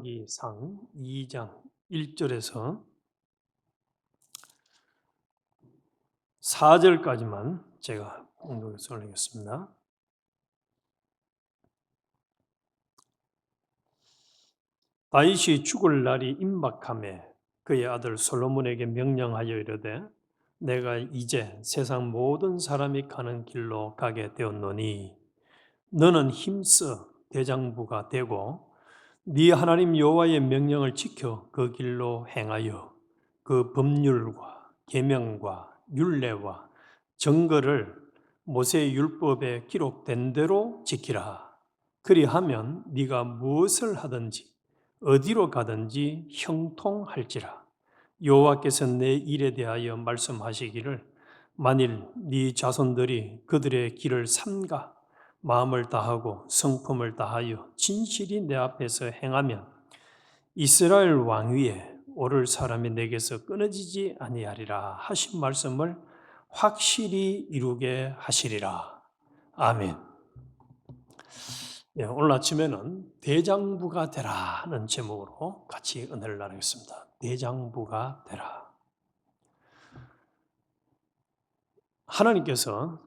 기상 2장 1절에서 4절까지만 제가 공독해서 올리겠습니다. 다윗이 죽을 날이 임박하매 그의 아들 솔로몬에게 명령하여 이르되 내가 이제 세상 모든 사람이 가는 길로 가게 되었노니 너는 힘써 대장부가 되고 네 하나님 여호와의 명령을 지켜 그 길로 행하여 그 법률과 계명과 율례와 정거를 모세의 율법에 기록된 대로 지키라. 그리하면 네가 무엇을 하든지 어디로 가든지 형통할지라. 여호와께서 내 일에 대하여 말씀하시기를 만일 네 자손들이 그들의 길을 삼가 마음을 다하고 성품을 다하여 진실이 내 앞에서 행하면 이스라엘 왕위에 오를 사람이 내게서 끊어지지 아니하리라 하신 말씀을 확실히 이루게 하시리라. 아멘. 오늘 아침에는 대장부가 되라는 제목으로 같이 은혜를 나누겠습니다. 대장부가 되라. 하나님께서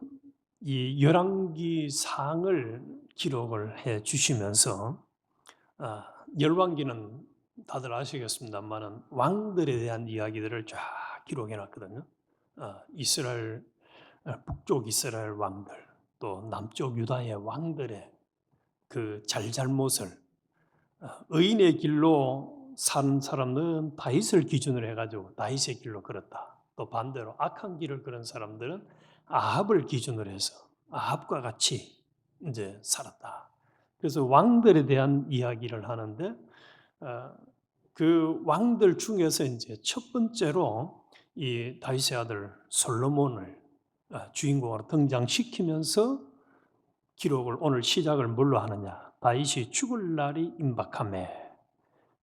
이 열왕기 상을 기록을 해 주시면서 열왕기는 다들 아시겠습니다만은 왕들에 대한 이야기들을 쫙 기록해 놨거든요. 이스라엘 북쪽 이스라엘 왕들 또 남쪽 유다의 왕들의 그 잘잘못을 의인의 길로 산 사람들은 다윗을 기준으로 해가지고 다윗의 길로 걸었다. 또 반대로 악한 길을 걸은 사람들은 아합을 기준으로 해서 아합과 같이 이제 살았다. 그래서 왕들에 대한 이야기를 하는데 그 왕들 중에서 이제 첫 번째로 이 다윗의 아들 솔로몬을 주인공으로 등장시키면서 기록을 오늘 시작을 뭘로 하느냐? 다윗이 죽을 날이 임박하매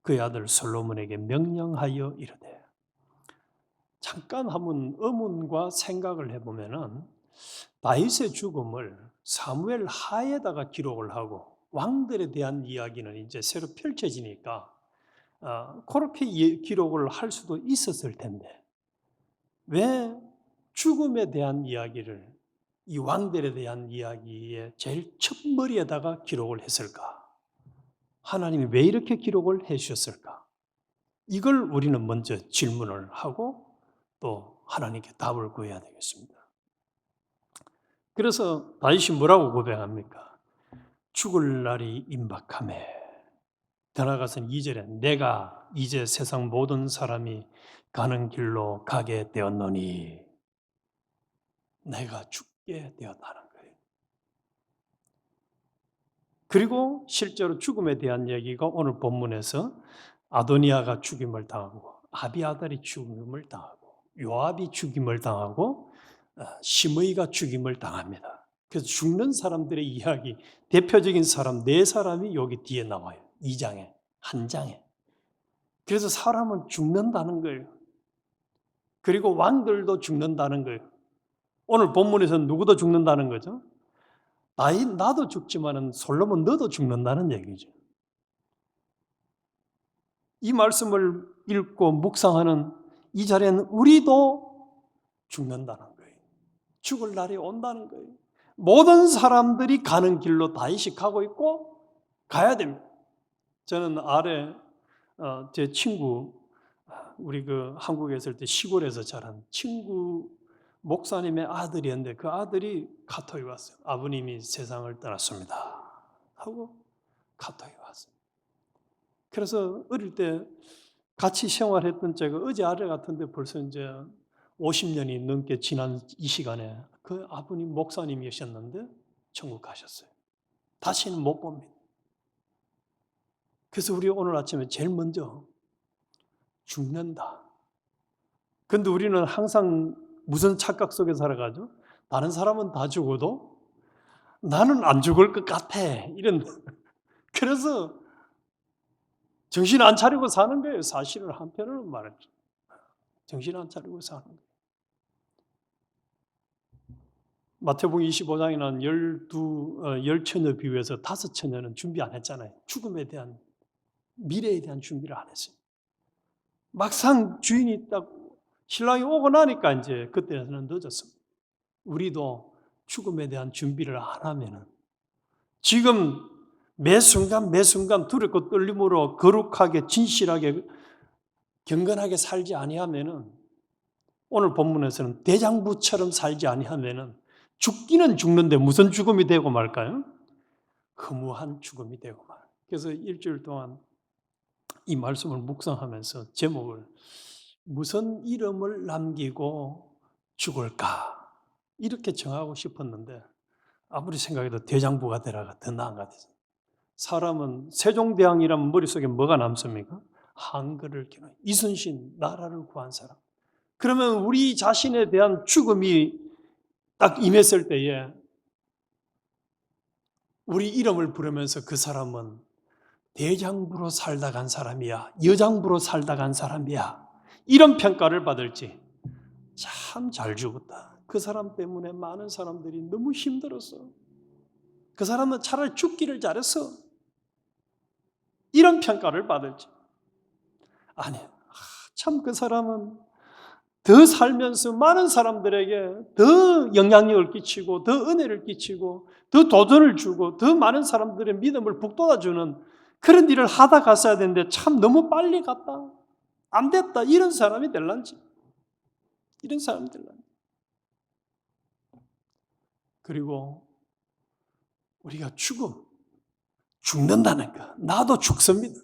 그의 아들 솔로몬에게 명령하여 이르되. 잠깐 한번 의문과 생각을 해보면은 다윗의 죽음을 사무엘 하에다가 기록을 하고 왕들에 대한 이야기는 이제 새로 펼쳐지니까 그렇게 기록을 할 수도 있었을 텐데 왜 죽음에 대한 이야기를 이 왕들에 대한 이야기의 제일 첫머리에다가 기록을 했을까? 하나님이 왜 이렇게 기록을 해 주셨을까? 이걸 우리는 먼저 질문을 하고 또 하나님께 답을 구해야 되겠습니다. 그래서 다윗이 뭐라고 고백합니까? 죽을 날이 임박하매 더 나아가서는 2절에 내가 이제 세상 모든 사람이 가는 길로 가게 되었노니 내가 죽게 되었다는 거예요. 그리고 실제로 죽음에 대한 얘기가 오늘 본문에서 아도니아가 죽임을 당하고 아비아달이 죽임을 당하고 요압이 죽임을 당하고 시므이가 죽임을 당합니다. 그래서 죽는 사람들의 이야기, 대표적인 사람 네 사람이 여기 뒤에 나와요. 2장에, 한 장에. 그래서 사람은 죽는다는 거예요. 그리고 왕들도 죽는다는 거예요. 오늘 본문에서는 누구도 죽는다는 거죠? 나도 죽지만은 솔로몬 너도 죽는다는 얘기죠. 이 말씀을 읽고 묵상하는 이 자리에는 우리도 죽는다는 거예요. 죽을 날이 온다는 거예요. 모든 사람들이 가는 길로 다윗이 가고 있고 가야 됩니다. 저는 아래 제 친구 우리 그 한국에 있을 때 시골에서 자란 친구 목사님의 아들이었는데 그 아들이 카톡이 왔어요. 아버님이 세상을 떠났습니다. 하고 카톡이 왔어요. 그래서 어릴 때 같이 생활했던 제가 어제 아래 같은데 벌써 이제 50년이 넘게 지난 이 시간에 그 아버님 목사님이셨는데 천국 가셨어요. 다시는 못 봅니다. 그래서 우리 오늘 아침에 제일 먼저 죽는다. 근데 우리는 항상 무슨 착각 속에 살아가죠? 다른 사람은 다 죽어도 나는 안 죽을 것 같아. 이런. 그래서 정신 안 차리고 사는 거예요. 사실을 한편으로 말했죠. 정신 안 차리고 사는 거예요. 마태복음 25장에는 10처녀 비유에서 5처녀는 준비 안 했잖아요. 죽음에 대한. 미래에 대한 준비를 안 했어요. 막상 주인이 딱 신랑이 오고 나니까 이제 그때는 늦었습니다. 우리도 죽음에 대한 준비를 안 하면은 지금 매 순간 두렵고 떨림으로 거룩하게 진실하게 경건하게 살지 아니하면은 오늘 본문에서는 대장부처럼 살지 아니하면은 죽기는 죽는데 무슨 죽음이 되고 말까요? 허무한 죽음이 되고 말. 그래서 일주일 동안 이 말씀을 묵상하면서 제목을 무슨 이름을 남기고 죽을까 이렇게 정하고 싶었는데 아무리 생각해도 대장부가 되라가 더 나은 것 같아요. 사람은 세종대왕이라면 머릿속에 뭐가 남습니까? 한글을 기록, 이순신 나라를 구한 사람. 그러면 우리 자신에 대한 죽음이 딱 임했을 때에 우리 이름을 부르면서 그 사람은 대장부로 살다 간 사람이야, 여장부로 살다 간 사람이야, 이런 평가를 받을지 참 잘 죽었다. 그 사람 때문에 많은 사람들이 너무 힘들었어. 그 사람은 차라리 죽기를 잘했어. 이런 평가를 받을지. 아니, 참 그 사람은 더 살면서 많은 사람들에게 더 영향력을 끼치고 더 은혜를 끼치고 더 도전을 주고 더 많은 사람들의 믿음을 북돋아주는 그런 일을 하다 갔어야 되는데 참 너무 빨리 갔다. 안 됐다. 이런 사람이 될란지. 이런 사람이 될란지. 그리고 우리가 죽는다는 거. 나도 죽습니다.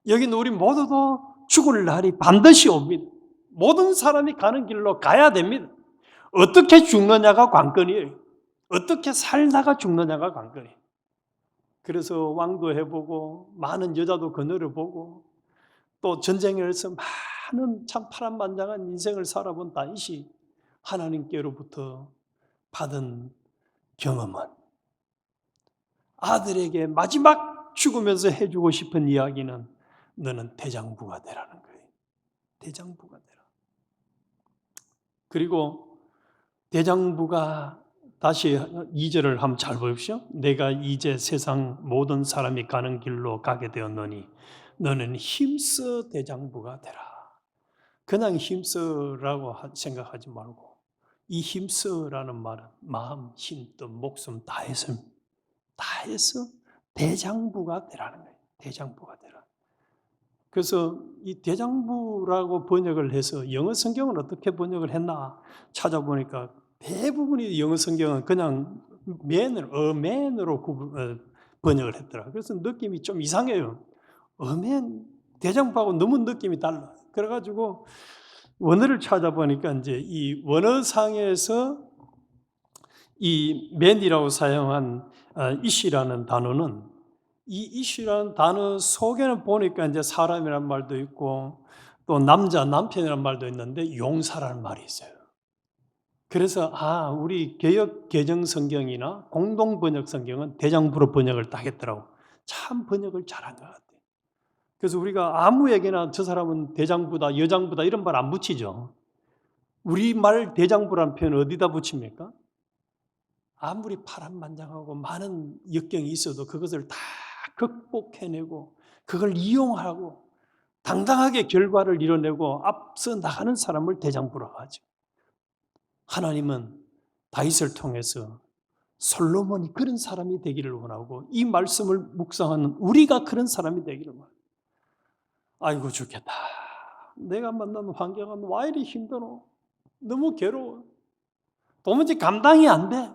여기는 우리 모두도 죽을 날이 반드시 옵니다. 모든 사람이 가는 길로 가야 됩니다. 어떻게 죽느냐가 관건이에요. 어떻게 살다가 죽느냐가 관건이에요. 그래서 왕도 해보고 많은 여자도 거느려보고 또 전쟁에서 많은 참 파란만장한 인생을 살아본 다윗이 하나님께로부터 받은 경험은 아들에게 마지막 죽으면서 해주고 싶은 이야기는 너는 대장부가 되라는 거예요. 대장부가 되라. 그리고 대장부가 다시 2절을 한번 잘 보십시오. 내가 이제 세상 모든 사람이 가는 길로 가게 되었노니 너는 힘써 대장부가 되라. 그냥 힘써라고 생각하지 말고 이 힘써라는 말은 마음, 힘, 또 목숨 다 해서 대장부가 되라는 거예요. 대장부가 되라. 그래서 이 대장부라고 번역을 해서 영어 성경은 어떻게 번역을 했나 찾아보니까 대부분이 영어 성경은 그냥 어맨으로 번역을 했더라. 그래서 느낌이 좀 이상해요. 어맨, 대장부하고 너무 느낌이 달라. 그래가지고 원어를 찾아보니까 이제 이 원어상에서 이 맨이라고 사용한 이시라는 단어는 이 이슈라는 단어 속에는 보니까 이제 사람이라는 말도 있고 또 남자, 남편이라는 말도 있는데 용사라는 말이 있어요. 그래서 우리 개역 개정 성경이나 공동 번역 성경은 대장부로 번역을 딱 했더라고. 참 번역을 잘한 것 같아요. 그래서 우리가 아무에게나 저 사람은 대장부다, 여장부다 이런 말 안 붙이죠. 우리말 대장부라는 표현 어디다 붙입니까? 아무리 파란만장하고 많은 역경이 있어도 그것을 다 극복해내고 그걸 이용하고 당당하게 결과를 이뤄내고 앞서 나가는 사람을 대장부라고 하죠. 하나님은 다윗을 통해서 솔로몬이 그런 사람이 되기를 원하고 이 말씀을 묵상하는 우리가 그런 사람이 되기를 원합니다. 아이고 죽겠다. 내가 만난 환경은 왜 이리 힘들어? 너무 괴로워. 도무지 감당이 안 돼.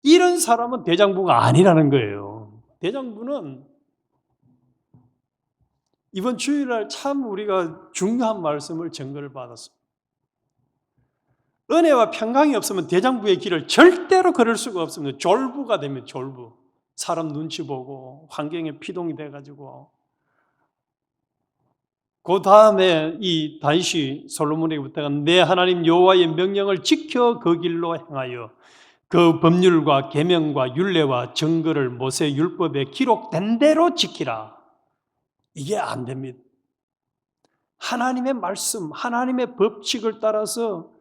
이런 사람은 대장부가 아니라는 거예요. 대장부는 이번 주일날 참 우리가 중요한 말씀을 증거를 받았습니다. 은혜와 평강이 없으면 대장부의 길을 절대로 걸을 수가 없습니다. 졸부가 되면 졸부. 사람 눈치 보고 환경에 피동이 돼가지고 그 다음에 이 다윗이 솔로몬에게 부탁한 내 하나님 여호와의 명령을 지켜 그 길로 행하여 그 법률과 계명과 율례와 증거를 모세 율법에 기록된 대로 지키라. 이게 안 됩니다. 하나님의 말씀, 하나님의 법칙을 따라서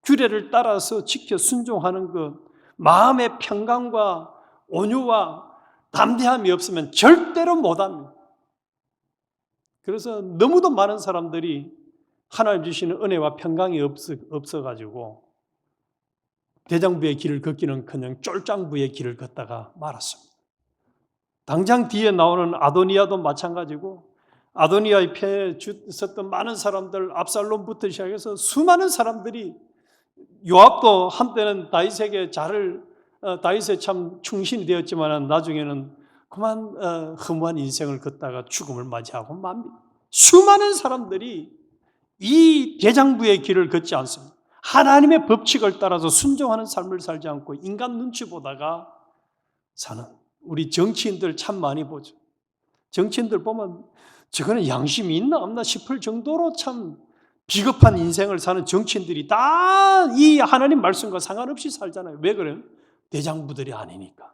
규례를 따라서 지켜 순종하는 것, 마음의 평강과 온유와 담대함이 없으면 절대로 못합니다. 그래서 너무도 많은 사람들이 하나님 주시는 은혜와 평강이 없어가지고 대장부의 길을 걷기는커녕 쫄장부의 길을 걷다가 말았습니다. 당장 뒤에 나오는 아도니아도 마찬가지고 아도니아의 편에 있었던 많은 사람들, 압살롬부터 시작해서 수많은 사람들이, 요압도 한때는 다윗에 참 충신이 되었지만 나중에는 그만 허무한 인생을 걷다가 죽음을 맞이하고 맙니다. 수많은 사람들이 이 대장부의 길을 걷지 않습니다. 하나님의 법칙을 따라서 순종하는 삶을 살지 않고 인간 눈치 보다가 사는, 우리 정치인들 참 많이 보죠. 정치인들 보면 저거는 양심이 있나 없나 싶을 정도로 참 비겁한 인생을 사는 정치인들이 다 이 하나님 말씀과 상관없이 살잖아요. 왜 그래요? 대장부들이 아니니까.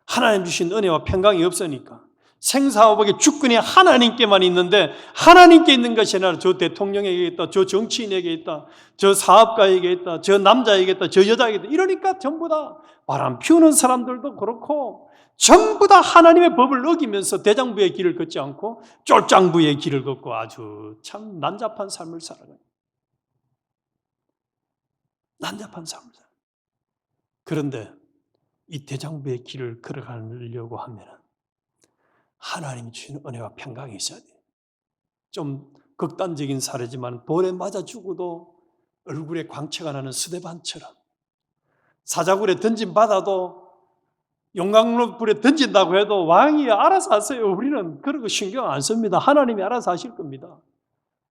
하나님 주신 은혜와 평강이 없으니까. 생사화복의 주권이 하나님께만 있는데, 하나님께 있는 것이 아니라 저 대통령에게 있다, 저 정치인에게 있다, 저 사업가에게 있다, 저 남자에게 있다, 저 여자에게 있다. 이러니까 전부 다 바람 피우는 사람들도 그렇고 전부 다 하나님의 법을 어기면서 대장부의 길을 걷지 않고 쫄장부의 길을 걷고 아주 참 난잡한 삶을 살아가요. 난잡한 삶을 살아요. 그런데 이 대장부의 길을 걸어가려고 하면 하나님이 주시는 은혜와 평강이 있어야 돼요. 좀 극단적인 사례지만 돌에 맞아 죽어도 얼굴에 광채가 나는 스데반처럼, 사자굴에 던진 바다도 용광로 불에 던진다고 해도 왕이 알아서 하세요. 우리는 그런 거 신경 안 씁니다. 하나님이 알아서 하실 겁니다.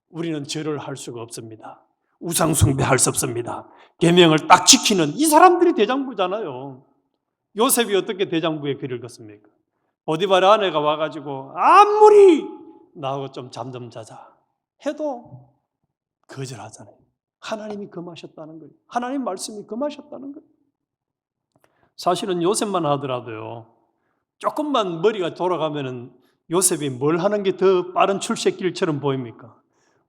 우리는 절을 할 수가 없습니다. 우상 숭배할 수 없습니다. 계명을 딱 지키는 이 사람들이 대장부잖아요. 요셉이 어떻게 대장부의 길을 걷습니까? 보디발 아내가 와가지고 아무리 나하고 좀 잠 좀 자자 해도 거절하잖아요. 하나님이 금하셨다는 거예요. 하나님 말씀이 금하셨다는 거예요. 사실은 요셉만 하더라도요, 조금만 머리가 돌아가면은 요셉이 뭘 하는 게 더 빠른 출세길처럼 보입니까?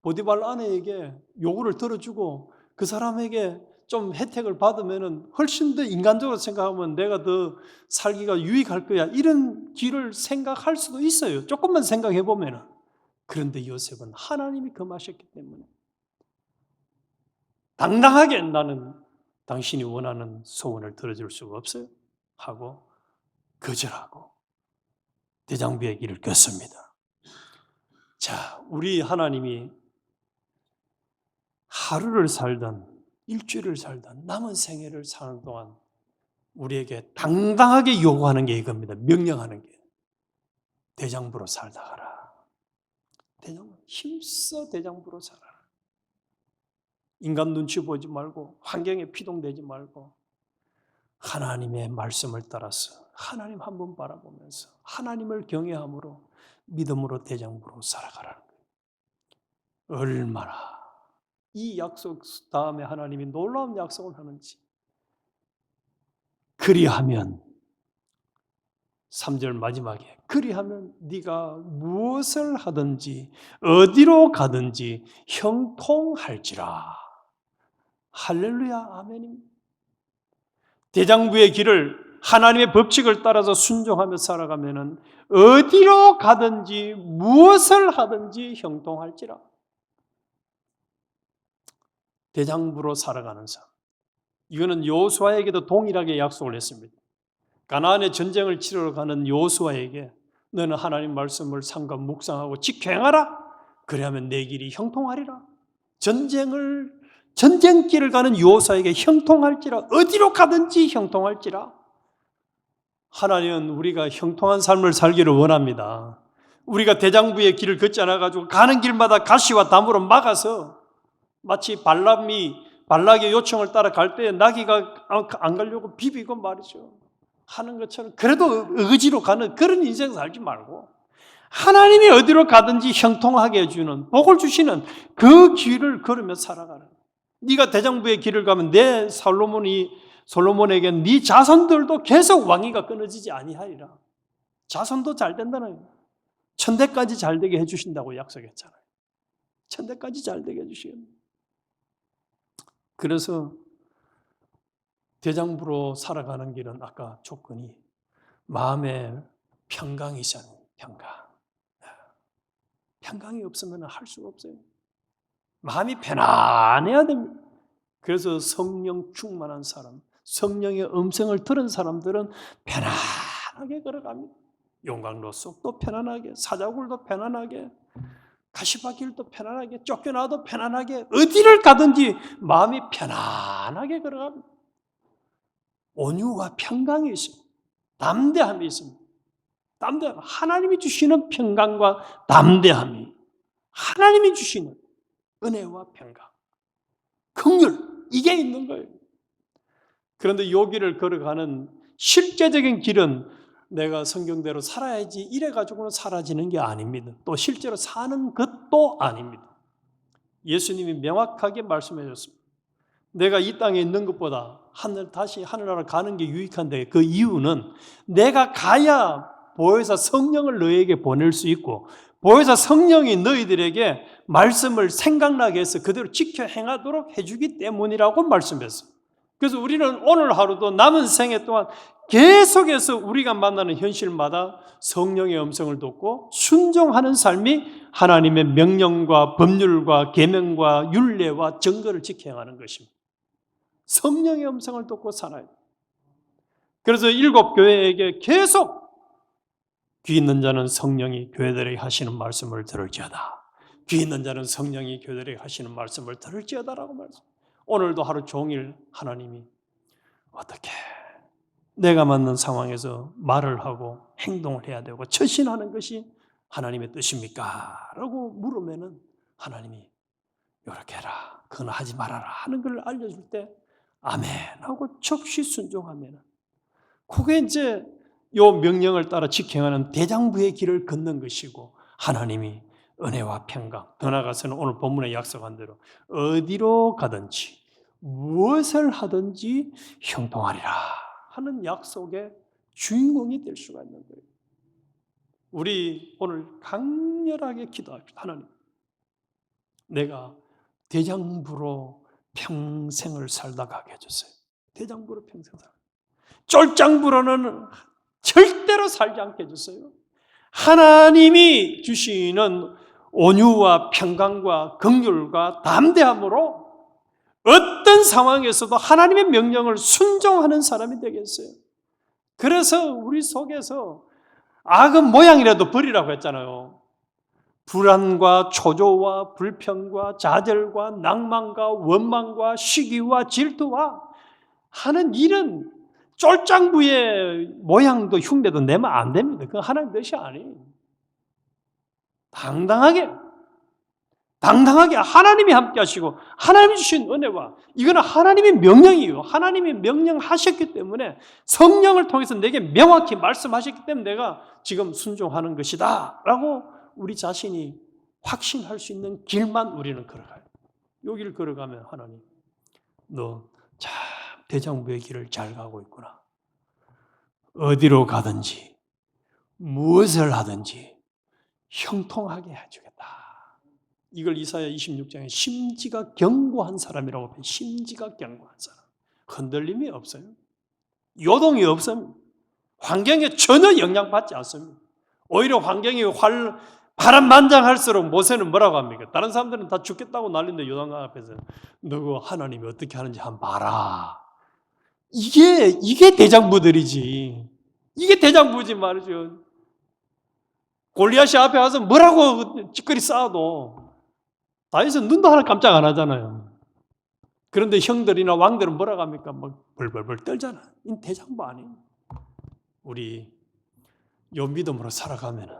보디발 아내에게 요구를 들어주고 그 사람에게 좀 혜택을 받으면은 훨씬 더 인간적으로 생각하면 내가 더 살기가 유익할 거야, 이런 길을 생각할 수도 있어요. 조금만 생각해 보면은. 그런데 요셉은 하나님이 금하셨기 때문에 당당하게 나는 당신이 원하는 소원을 들어줄 수가 없어요 하고 거절하고 대장부의 길을 걷습니다. 자, 우리 하나님이 하루를 살든 일주일을 살든 남은 생애를 사는 동안 우리에게 당당하게 요구하는 게 이겁니다. 명령하는 게. 대장부로 살다 가라. 힘써 대장부로 살아라. 인간 눈치 보지 말고 환경에 피동되지 말고 하나님의 말씀을 따라서 하나님 한 번 바라보면서 하나님을 경외함으로 믿음으로 대장부로 살아가라는 거예요. 얼마나 이 약속 다음에 하나님이 놀라운 약속을 하는지. 그리하면 3절 마지막에 그리하면 네가 무엇을 하든지 어디로 가든지 형통할지라. 할렐루야, 아멘입니다. 대장부의 길을 하나님의 법칙을 따라서 순종하며 살아가면은 어디로 가든지 무엇을 하든지 형통할지라. 대장부로 살아가는 삶. 이거는 여호수아에게도 동일하게 약속을 했습니다. 가나안의 전쟁을 치러 가는 여호수아에게 너는 하나님 말씀을 삼가 묵상하고 직행하라. 그래야면 내 길이 형통하리라. 전쟁길을 가는 여호수아에게 형통할지라. 어디로 가든지 형통할지라. 하나님은 우리가 형통한 삶을 살기를 원합니다. 우리가 대장부의 길을 걷지 않아가지고 가는 길마다 가시와 담으로 막아서 마치 발락의 요청을 따라 갈 때 나귀가 안 가려고 비비고 말이죠. 하는 것처럼 그래도 의지로 가는 그런 인생 살지 말고 하나님이 어디로 가든지 형통하게 해주는 복을 주시는 그 길을 걸으며 살아가는. 네가 대장부의 길을 가면 내 솔로몬에게 네 자손들도 계속 왕위가 끊어지지 아니하리라. 자손도 잘 된다는 거예요. 천대까지 잘 되게 해주신다고 약속했잖아요. 천대까지 잘 되게 해주시겠네요. 그래서 대장부로 살아가는 길은 아까 조건이 마음의 평강이잖아요. 평강. 평강이 없으면 할 수가 없어요. 마음이 편안해야 됩니다. 그래서 성령 충만한 사람, 성령의 음성을 들은 사람들은 편안하게 걸어갑니다. 용광로 속도 편안하게, 사자굴도 편안하게, 가시밭길도 편안하게, 쫓겨나도 편안하게, 어디를 가든지 마음이 편안하게 걸어갑니다. 온유와 평강이 있습니다. 담대함이 있습니다. 담대함, 하나님이 주시는 평강과 담대함이, 하나님이 주시는 은혜와 평강, 긍휼, 이게 있는 거예요. 그런데 이 길을 걸어가는 실제적인 길은 내가 성경대로 살아야지 이래가지고는 사라지는 게 아닙니다. 또 실제로 사는 것도 아닙니다. 예수님이 명확하게 말씀해 주셨습니다. 내가 이 땅에 있는 것보다 다시 하늘나라 가는 게 유익한데, 그 이유는 내가 가야 보혜사 성령을 너희에게 보낼 수 있고, 보혜사 성령이 너희들에게 말씀을 생각나게 해서 그대로 지켜 행하도록 해주기 때문이라고 말씀했어요. 그래서 우리는 오늘 하루도 남은 생애 동안 계속해서 우리가 만나는 현실마다 성령의 음성을 듣고 순종하는 삶이 하나님의 명령과 법률과 계명과 율례와 정거를 지켜 행하는 것입니다. 성령의 음성을 듣고 살아요. 그래서 7 교회에게 계속 귀 있는 자는 성령이 교회들에게 하시는 말씀을 들을지어다. 귀 있는 자는 성령이 교회들에게 하시는 말씀을 들을지어다라고 말씀. 오늘도 하루 종일 하나님이 어떻게 내가 맞는 상황에서 말을 하고 행동을 해야 되고 처신하는 것이 하나님의 뜻입니까? 라고 물으면은 하나님이 이렇게 해라, 그건 하지 말아라 하는 걸 알려줄 때 아멘 하고 즉시 순종하면 그게 이제 요 명령을 따라 지켜가는 대장부의 길을 걷는 것이고, 하나님이 은혜와 평강, 더 나아가서는 오늘 본문에 약속한 대로 어디로 가든지 무엇을 하든지 형통하리라 하는 약속의 주인공이 될 수가 있는 거예요. 우리 오늘 강렬하게 기도합시다. 하나님, 내가 대장부로 평생을 살다 가게 해주세요. 대장부로 평생 살다. 쫄장부로는 절대로 살지 않게 해주세요. 하나님이 주시는 온유와 평강과 긍휼과 담대함으로 어떤 상황에서도 하나님의 명령을 순종하는 사람이 되겠어요. 그래서 우리 속에서 악은 모양이라도 버리라고 했잖아요. 불안과 초조와 불평과 좌절과 낭만과 원망과 시기와 질투와 하는 일은 쫄장부의 모양도 흉내도 내면 안 됩니다. 그건 하나님 뜻이 아니에요. 당당하게 하나님이 함께 하시고 하나님이 주신 은혜와, 이거는 하나님의 명령이에요. 하나님이 명령하셨기 때문에, 성령을 통해서 내게 명확히 말씀하셨기 때문에 내가 지금 순종하는 것이다 라고 우리 자신이 확신할 수 있는 길만 우리는 걸어가요. 여기를 걸어가면 하나님, 너 참 대장부의 길을 잘 가고 있구나. 어디로 가든지 무엇을 하든지 형통하게 해주겠다. 이걸 이사야 26장에 심지가 견고한 사람이라고 해요. 심지가 견고한 사람. 흔들림이 없어요. 요동이 없습니다. 환경에 전혀 영향받지 않습니다. 오히려 환경이 바람만장할수록 모세는 뭐라고 합니까? 다른 사람들은 다 죽겠다고 난리인데 요단강 앞에서 너가 하나님이 어떻게 하는지 한번 봐라. 이게 대장부들이지. 이게 대장부지 말이죠. 골리앗이 앞에 와서 뭐라고 찌꺼리 쌓아도 다윗은 눈도 하나 깜짝 안 하잖아요. 그런데 형들이나 왕들은 뭐라고 합니까? 막 벌벌벌 떨잖아. 이 대장부 아니에요. 우리 요 믿음으로 살아가면은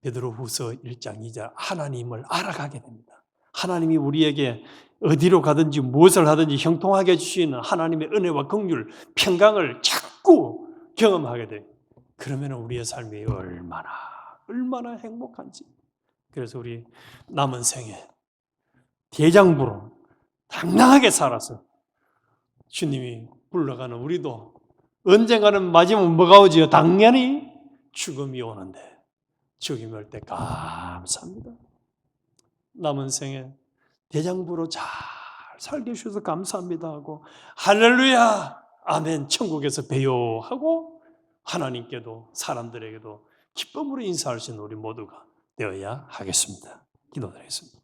베드로후서 1장 2절 하나님을 알아가게 됩니다. 하나님이 우리에게 어디로 가든지 무엇을 하든지 형통하게 해주시는 하나님의 은혜와 긍휼, 평강을 자꾸 경험하게 돼요. 그러면 우리의 삶이 얼마나 행복한지. 그래서 우리 남은 생에 대장부로 당당하게 살아서 주님이 불러가는 우리도 언젠가는 맞으면 뭐가 오지요? 당연히 죽음이 오는데 죽음이 올 때 감사합니다. 남은 생에 대장부로 잘 살게 해주셔서 감사합니다 하고 할렐루야 아멘 천국에서 봬요 하고 하나님께도 사람들에게도 기쁨으로 인사할 수 있는 우리 모두가 되어야 하겠습니다. 기도드리겠습니다.